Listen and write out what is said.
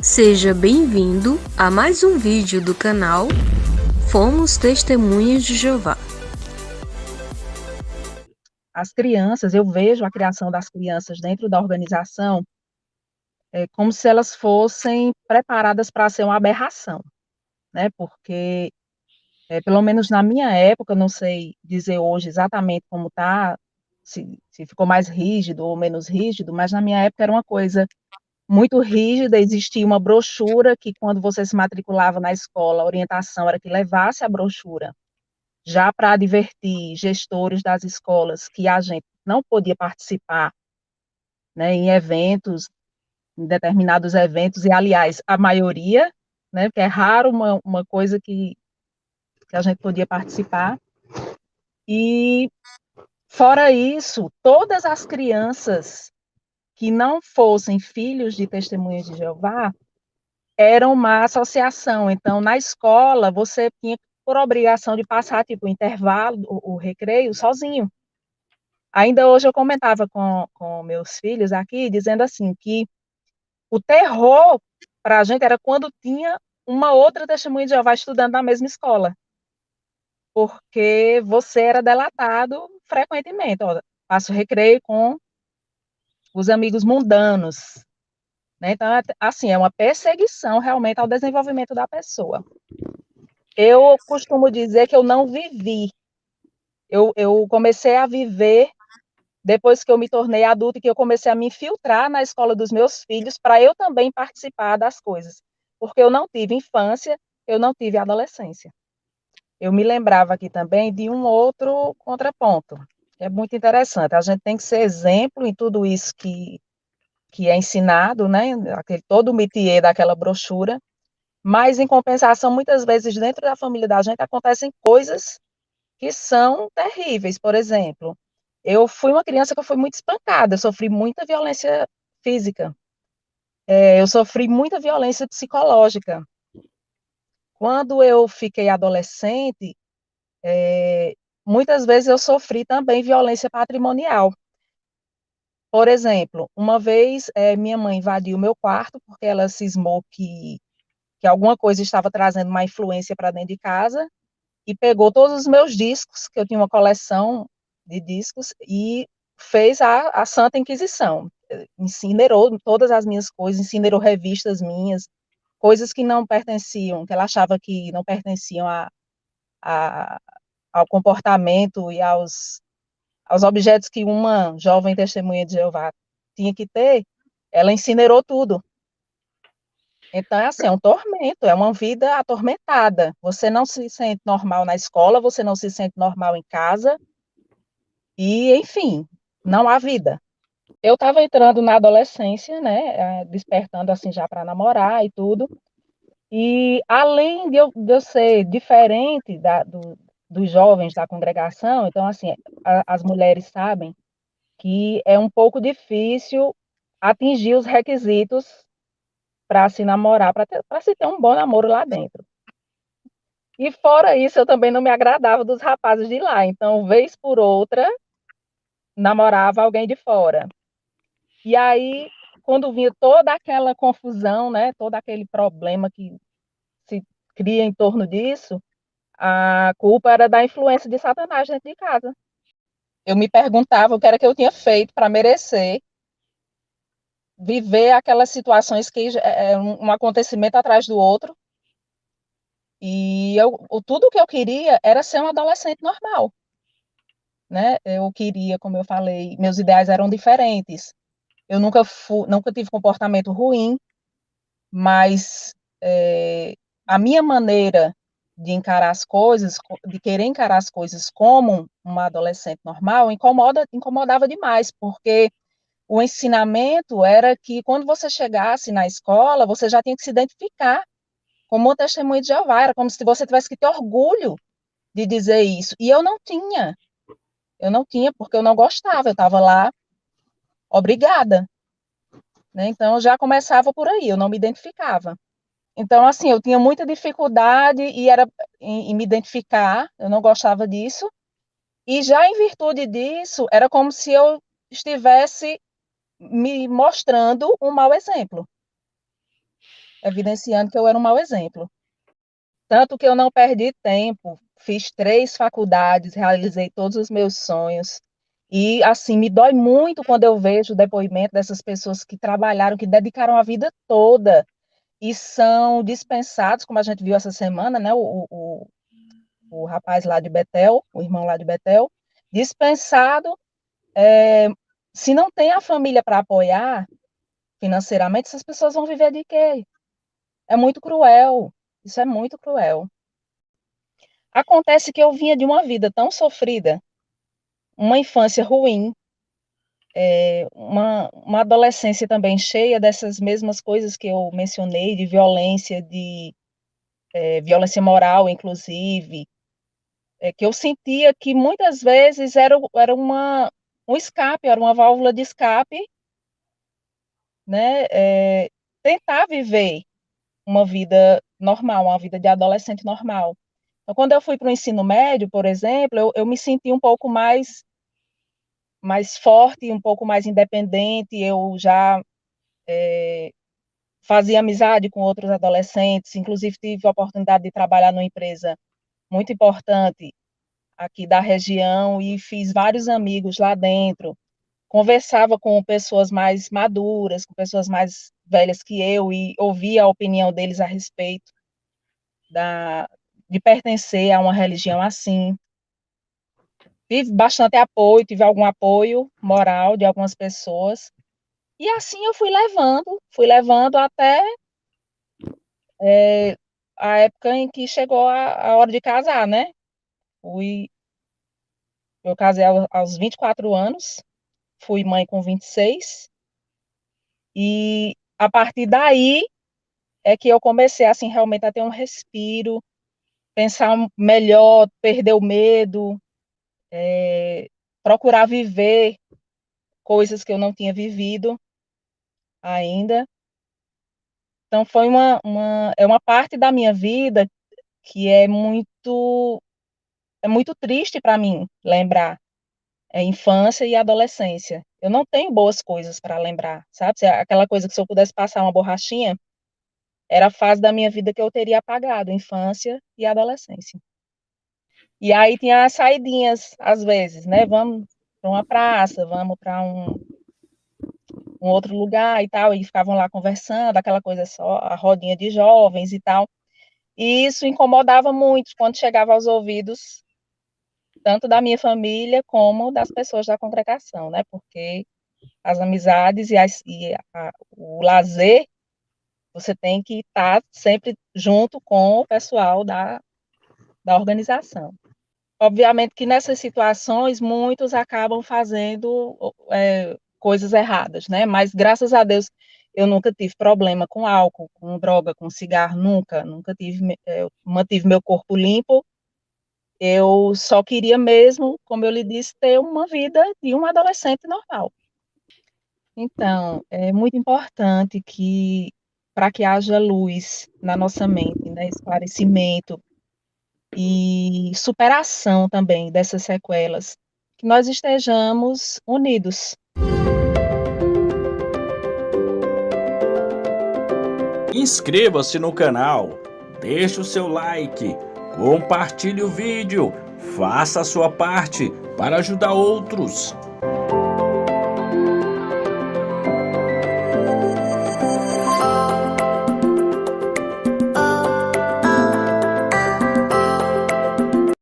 Seja bem-vindo a mais um vídeo do canal Fomos Testemunhas de Jeová. As crianças, eu vejo a criação das crianças dentro da organização como se elas fossem preparadas para ser uma aberração, né? Porque, pelo menos na minha época, não sei dizer hoje exatamente como está, se ficou mais rígido ou menos rígido, mas na minha época era uma coisa muito rígida. Existia uma brochura que, quando você se matriculava na escola, a orientação era que levasse a brochura, já para advertir gestores das escolas que a gente não podia participar, né, em eventos, em determinados eventos, e aliás, a maioria, né, porque é raro uma coisa que a gente podia participar. E, fora isso, todas as crianças que não fossem filhos de testemunhas de Jeová eram uma associação. Então, na escola, você tinha por obrigação de passar, tipo, o intervalo, o recreio, sozinho. Ainda hoje eu comentava com meus filhos aqui, dizendo assim, que o terror para a gente era quando tinha uma outra testemunha de Jeová estudando na mesma escola, porque você era delatado frequentemente. Ó, passa o recreio com os amigos mundanos, né? Então, assim, é uma perseguição realmente ao desenvolvimento da pessoa. Eu costumo dizer que eu não vivi, eu comecei a viver depois que eu me tornei adulta e que eu comecei a me infiltrar na escola dos meus filhos para eu também participar das coisas, porque eu não tive infância, eu não tive adolescência. Eu me lembrava aqui também de um outro contraponto, que é muito interessante. A gente tem que ser exemplo em tudo isso que é ensinado, né? Todo o métier daquela brochura, mas, em compensação, muitas vezes dentro da família da gente acontecem coisas que são terríveis. Por exemplo, eu fui uma criança que eu fui muito espancada, eu sofri muita violência física, eu sofri muita violência psicológica. Quando eu fiquei adolescente, muitas vezes eu sofri também violência patrimonial. Por exemplo, uma vez minha mãe invadiu o meu quarto porque ela cismou que alguma coisa estava trazendo uma influência para dentro de casa e pegou todos os meus discos, que eu tinha uma coleção de discos, e fez a Santa Inquisição. Incinerou todas as minhas coisas, incinerou revistas minhas, coisas que não pertenciam, que ela achava que não pertenciam a, ao comportamento e aos objetos que uma jovem testemunha de Jeová tinha que ter. Ela incinerou tudo. Então, é assim, é um tormento, é uma vida atormentada. Você não se sente normal na escola, você não se sente normal em casa, e, enfim, não há vida. Eu estava entrando na adolescência, né, despertando assim já para namorar e tudo, e além de eu ser diferente dos jovens da congregação, então, assim, as mulheres sabem que é um pouco difícil atingir os requisitos para se namorar, para se ter um bom namoro lá dentro. E fora isso, eu também não me agradava dos rapazes de lá, então, vez por outra, namorava alguém de fora. E aí, quando vinha toda aquela confusão, né, todo aquele problema que se cria em torno disso, a culpa era da influência de Satanás dentro de casa. Eu me perguntava o que era que eu tinha feito para merecer viver aquelas situações que é um acontecimento atrás do outro, e tudo que eu queria era ser um adolescente normal, né? Eu queria, como eu falei, meus ideais eram diferentes. Eu nunca tive comportamento ruim, mas a minha maneira de encarar as coisas, de querer encarar as coisas como uma adolescente normal, incomodava demais, porque o ensinamento era que quando você chegasse na escola, você já tinha que se identificar como uma testemunha de Jeová, era como se você tivesse que ter orgulho de dizer isso, e eu não tinha, porque eu não gostava, eu estava lá obrigada, né? Então, eu já começava por aí, eu não me identificava. Então, assim, eu tinha muita dificuldade em me identificar, eu não gostava disso, e já em virtude disso, era como se eu estivesse me mostrando um mau exemplo. evidenciando que eu era um mau exemplo. Tanto que eu não perdi tempo, fiz 3 faculdades, realizei todos os meus sonhos. E, assim, me dói muito quando eu vejo o depoimento dessas pessoas que trabalharam, que dedicaram a vida toda e são dispensados, como a gente viu essa semana, né? O rapaz lá de Betel, o irmão lá de Betel, dispensado. Se não tem a família para apoiar financeiramente, essas pessoas vão viver de quê? É muito cruel. Isso é muito cruel. Acontece que eu vinha de uma vida tão sofrida, uma infância ruim, uma adolescência também cheia dessas mesmas coisas que eu mencionei, de violência, de violência moral, inclusive, que eu sentia que muitas vezes era um escape, era uma válvula de escape, né? Tentar viver uma vida normal, uma vida de adolescente normal. Então, quando eu fui para o ensino médio, por exemplo, eu me senti um pouco mais forte, um pouco mais independente, eu já fazia amizade com outros adolescentes, inclusive tive a oportunidade de trabalhar numa empresa muito importante aqui da região e fiz vários amigos lá dentro. Conversava com pessoas mais maduras, com pessoas mais velhas que eu e ouvia a opinião deles a respeito da, de pertencer a uma religião assim. Tive bastante apoio, tive algum apoio moral de algumas pessoas. E assim eu fui levando até a época em que chegou a hora de casar, né? Fui, eu casei aos 24 anos, fui mãe com 26, e a partir daí é que eu comecei, assim, realmente a ter um respiro, pensar melhor, perder o medo, procurar viver coisas que eu não tinha vivido ainda. Então, foi é uma parte da minha vida que é muito triste para mim lembrar. Infância e adolescência. Eu não tenho boas coisas para lembrar, sabe? Aquela coisa que se eu pudesse passar uma borrachinha, era a fase da minha vida que eu teria apagado, infância e adolescência. E aí tinha as saidinhas, às vezes, né? Vamos para uma praça, vamos para um outro lugar e tal, e ficavam lá conversando, aquela coisa só, a rodinha de jovens e tal. E isso incomodava muito quando chegava aos ouvidos tanto da minha família como das pessoas da congregação, né? Porque as amizades o lazer, você tem que estar sempre junto com o pessoal da organização. Obviamente que nessas situações, muitos acabam fazendo coisas erradas, né? Mas, graças a Deus, eu nunca tive problema com álcool, com droga, com cigarro, nunca tive, eu mantive meu corpo limpo. Eu só queria mesmo, como eu lhe disse, ter uma vida de um adolescente normal. Então, é muito importante que, para que haja luz na nossa mente, né, esclarecimento e superação também dessas sequelas, que nós estejamos unidos. Inscreva-se no canal, deixe o seu like, compartilhe o vídeo, faça a sua parte para ajudar outros.